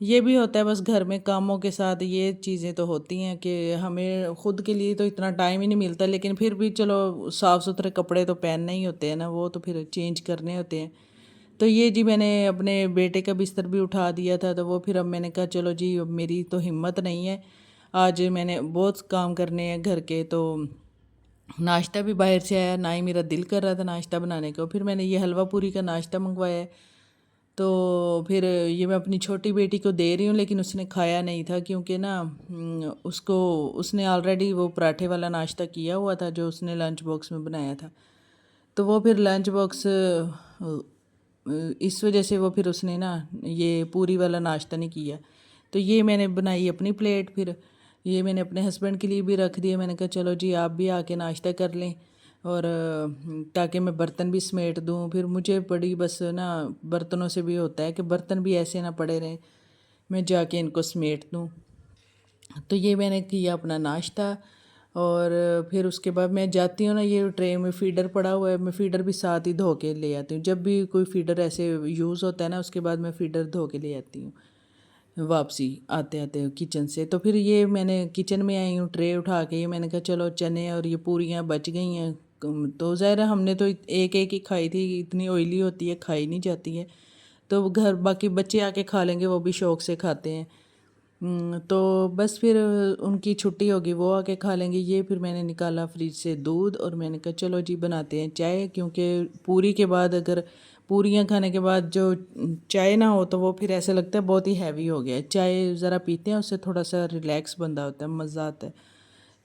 یہ بھی ہوتا ہے بس گھر میں کاموں کے ساتھ یہ چیزیں تو ہوتی ہیں کہ ہمیں خود کے لیے تو اتنا ٹائم ہی نہیں ملتا، لیکن پھر بھی چلو صاف ستھرے کپڑے تو پہننے ہی ہوتے ہیں نا، وہ تو پھر چینج کرنے ہوتے ہیں۔ تو یہ جی میں نے اپنے بیٹے کا بستر بھی اٹھا دیا تھا، تو وہ پھر اب میں نے کہا چلو جی اب میری تو ہمت نہیں ہے، آج میں نے بہت کام کرنے ہیں گھر کے، تو ناشتہ بھی باہر سے آیا، نہ ہی میرا دل کر رہا تھا ناشتہ بنانے کا، پھر میں نے یہ حلوہ پوری کا ناشتہ منگوایا ہے۔ تو پھر یہ میں اپنی چھوٹی بیٹی کو دے رہی ہوں، لیکن اس نے کھایا نہیں تھا کیونکہ نا اس نے آلریڈی وہ پراٹھے والا ناشتہ کیا ہوا تھا جو اس نے لنچ باکس میں بنایا تھا، تو وہ پھر لنچ باکس اس وجہ سے وہ پھر اس نے نا یہ پوری والا ناشتہ نہیں کیا۔ تو یہ میں نے بنائی اپنی پلیٹ، پھر یہ میں نے اپنے ہسبینڈ کے لیے بھی رکھ دیا، میں نے کہا چلو جی آپ بھی آ کے ناشتہ کر لیں، اور تاکہ میں برتن بھی سمیٹ دوں۔ پھر مجھے بڑی بس نا برتنوں سے بھی ہوتا ہے کہ برتن بھی ایسے نہ پڑے رہیں، میں جا کے ان کو سمیٹ دوں۔ تو یہ میں نے کیا اپنا ناشتہ، اور پھر اس کے بعد میں جاتی ہوں نا، یہ ٹرے میں فیڈر پڑا ہوا ہے، میں فیڈر بھی ساتھ ہی دھو کے لے آتی ہوں، جب بھی کوئی فیڈر ایسے یوز ہوتا ہے نا اس کے بعد میں فیڈر دھو کے لے آتی ہوں واپسی آتے آتے کچن سے۔ تو پھر یہ میں نے کچن میں آئی ہوں ٹرے اٹھا کے، یہ میں نے کہا چلو چنے اور یہ پوریاں بچ گئی ہیں، تو ظاہر ہے ہم نے تو ایک ایک ہی کھائی تھی، اتنی آئلی ہوتی ہے کھائی نہیں جاتی ہے، تو گھر باقی بچے آ کے کھا لیں گے، وہ بھی شوق سے کھاتے ہیں۔ تو بس پھر ان کی چھٹی ہوگی، وہ آ کے کھا لیں گے۔ یہ پھر میں نے نکالا فریج سے دودھ، اور میں نے کہا چلو جی بناتے ہیں چائے، کیونکہ پوری کے بعد اگر پوریاں کھانے کے بعد جو چائے نہ ہو تو وہ پھر ایسا لگتا ہے بہت ہی ہیوی ہو گیا ہے، چائے ذرا پیتے ہیں اس سے تھوڑا سا ریلیکس بندہ ہوتا ہے، مزہ آتا ہے۔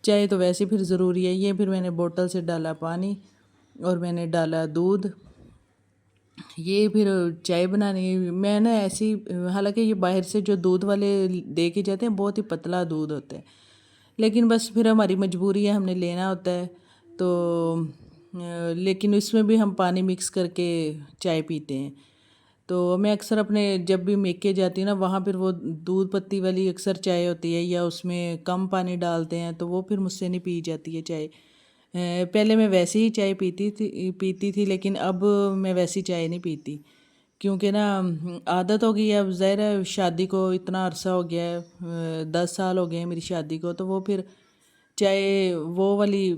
چائے تو ویسے پھر ضروری ہے۔ یہ پھر میں نے بوتل سے ڈالا پانی، اور میں نے ڈالا دودھ، یہ پھر چائے بنانی میں نے ایسی، حالانکہ یہ باہر سے جو دودھ والے دے کے جاتے ہیں بہت ہی پتلا دودھ ہوتا ہے، لیکن بس پھر ہماری مجبوری ہے، ہم نے لینا ہوتا ہے، تو لیکن اس میں بھی ہم پانی مکس کر کے چائے پیتے ہیں۔ تو میں اکثر اپنے جب بھی میکے جاتی ہوں نا، وہاں پھر وہ دودھ پتی والی اکثر چائے ہوتی ہے، یا اس میں کم پانی ڈالتے ہیں، تو وہ پھر مجھ سے نہیں پی جاتی ہے چائے۔ پہلے میں ویسے ہی چائے پیتی تھی، لیکن اب میں ویسی چائے نہیں پیتی، کیونکہ نا عادت ہو گئی ہے۔ اب ظاہر ہے شادی کو اتنا عرصہ ہو گیا ہے، 10 سال ہو گئے ہیں میری شادی کو، تو وہ پھر چائے وہ والی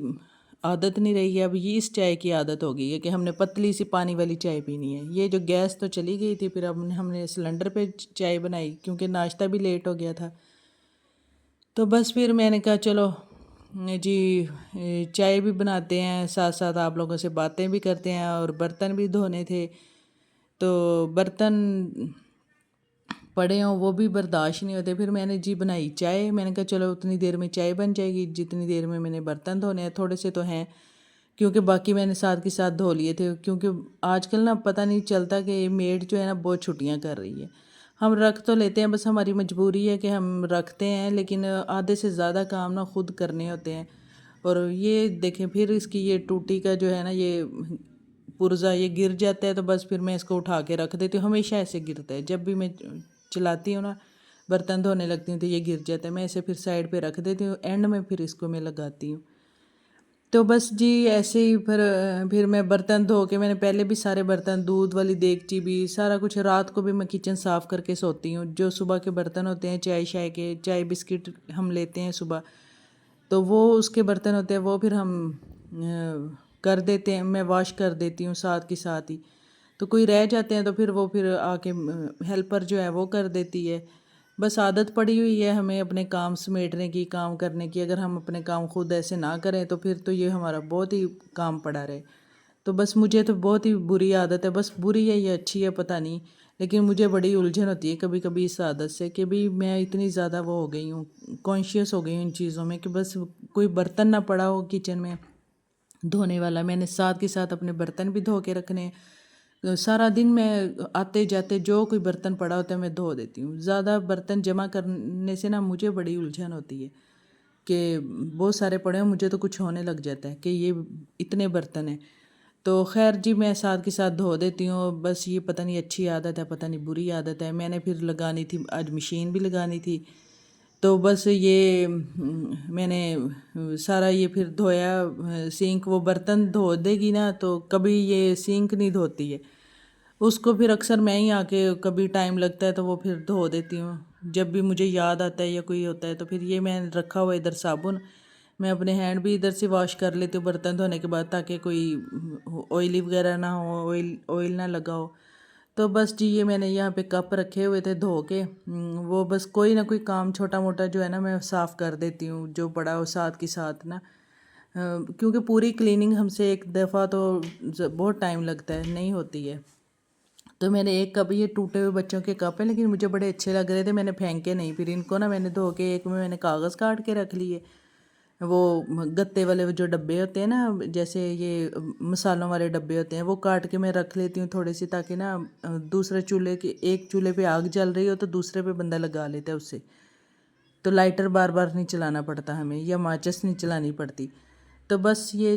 عادت نہیں رہی ہے، اب یہ اس چائے کی عادت ہو گئی ہے کہ ہم نے پتلی سی پانی والی چائے پینی ہے۔ یہ جو گیس تو چلی گئی تھی، پھر اب ہم نے سلنڈر پہ چائے بنائی، کیونکہ ناشتہ بھی لیٹ ہو گیا تھا، تو بس پھر میں نے کہا چلو جی چائے بھی بناتے ہیں، ساتھ ساتھ آپ لوگوں سے باتیں بھی کرتے ہیں، اور برتن بھی دھونے تھے، تو برتن پڑے ہوں وہ بھی برداشت نہیں ہوتے۔ پھر میں نے جی بنائی چائے، میں نے کہا چلو اتنی دیر میں چائے بن جائے گی، جتنی دیر میں نے برتن دھونے ہیں، تھوڑے سے تو ہیں، کیونکہ باقی میں نے ساتھ کے ساتھ دھو لیے تھے، کیونکہ آج کل نا پتہ نہیں چلتا کہ میڈ جو ہے نا بہت چھٹیاں کر رہی ہے۔ ہم رکھ تو لیتے ہیں، بس ہماری مجبوری ہے کہ ہم رکھتے ہیں، لیکن آدھے سے زیادہ کام نا خود کرنے ہوتے ہیں۔ اور یہ دیکھیں پھر اس کی یہ ٹوٹی کا جو ہے نا یہ پرزہ یہ گر جاتا ہے، تو بس پھر میں اس کو اٹھا کے رکھ دیتی ہوں، ہمیشہ ایسے گرتا ہے، جب بھی میں چلاتی ہوں نا برتن دھونے لگتی ہوں تو یہ گر جاتا ہے، میں اسے پھر سائڈ پہ رکھ دیتی ہوں، اینڈ میں پھر اس کو میں لگاتی ہوں۔ تو بس جی ایسے ہی پھر میں برتن دھو کے، میں نے پہلے بھی سارے برتن، دودھ والی دیگچی بھی سارا کچھ، رات کو بھی میں کچن صاف کر کے سوتی ہوں، جو صبح کے برتن ہوتے ہیں چائے شائے کے، چائے بسکٹ ہم لیتے ہیں صبح، تو وہ اس کے برتن ہوتے ہیں، وہ پھر ہم کر دیتے ہیں، میں واش کر دیتی ہوں ساتھ کی ساتھ ہی، تو کوئی رہ جاتے ہیں تو پھر وہ پھر آ کے ہیلپر جو ہے وہ کر دیتی ہے۔ بس عادت پڑی ہوئی ہے ہمیں اپنے کام سمیٹنے کی، کام کرنے کی، اگر ہم اپنے کام خود ایسے نہ کریں تو پھر تو یہ ہمارا بہت ہی کام پڑا رہے۔ تو بس مجھے تو بہت ہی بری عادت ہے، بس بری ہے یا اچھی ہے پتہ نہیں، لیکن مجھے بڑی الجھن ہوتی ہے کبھی کبھی اس عادت سے، کہ بھی میں اتنی زیادہ وہ ہو گئی ہوں، کانشیس ہو گئی ہوں ان چیزوں میں، کہ بس کوئی برتن نہ پڑا ہو کچن میں دھونے والا، میں نے ساتھ کے ساتھ اپنے برتن بھی دھو کے رکھنے۔ سارا دن میں آتے جاتے جو کوئی برتن پڑا ہوتا ہے میں دھو دیتی ہوں، زیادہ برتن جمع کرنے سے نا مجھے بڑی الجھن ہوتی ہے کہ بہت سارے پڑے ہیں، مجھے تو کچھ ہونے لگ جاتا ہے کہ یہ اتنے برتن ہیں، تو خیر جی میں ساتھ کے ساتھ دھو دیتی ہوں۔ بس یہ پتہ نہیں اچھی عادت ہے پتہ نہیں بری عادت ہے، میں نے پھر لگانی تھی آج مشین بھی لگانی تھی، تو بس یہ میں نے سارا یہ پھر دھویا، سینک وہ برتن دھو دے گی نا تو کبھی یہ سینک نہیں دھوتی ہے، اس کو پھر اکثر میں ہی آ کے کبھی ٹائم لگتا ہے تو وہ پھر دھو دیتی ہوں، جب بھی مجھے یاد آتا ہے یا کوئی ہوتا ہے تو پھر یہ میں نے رکھا ہوا ادھر صابن، میں اپنے ہینڈ بھی ادھر سے واش کر لیتی ہوں برتن دھونے کے بعد، تاکہ کوئی آئلی وغیرہ نہ ہو، آئل نہ لگا ہو۔ تو بس جی یہ میں نے یہاں پہ کپ رکھے ہوئے تھے دھو کے، وہ بس کوئی نہ کوئی کام چھوٹا موٹا جو ہے نا میں صاف کر دیتی ہوں جو پڑا ہو ساتھ کے ساتھ نا، کیونکہ پوری کلیننگ ہم سے ایک دفعہ تو بہت ٹائم لگتا ہے، نہیں ہوتی ہے۔ تو میں نے ایک کپ، یہ ٹوٹے ہوئے بچوں کے کپ ہیں لیکن مجھے بڑے اچھے لگ رہے تھے، میں نے پھینکے نہیں، پھر ان کو نا میں نے دھو کے ایک میں نے کاغذ کاٹ کے رکھ لیے، وہ گتے والے جو ڈبے ہوتے ہیں نا، جیسے یہ مسالوں والے ڈبے ہوتے ہیں، وہ کاٹ کے میں رکھ لیتی ہوں تھوڑی سی، تاکہ نا دوسرے چولہے کے ایک چولہے پہ آگ جل رہی ہو تو دوسرے پہ بندہ لگا لیتا ہے اس سے، تو لائٹر بار بار نہیں چلانا پڑتا ہمیں، یا ماچس نہیں چلانی پڑتی۔ تو بس یہ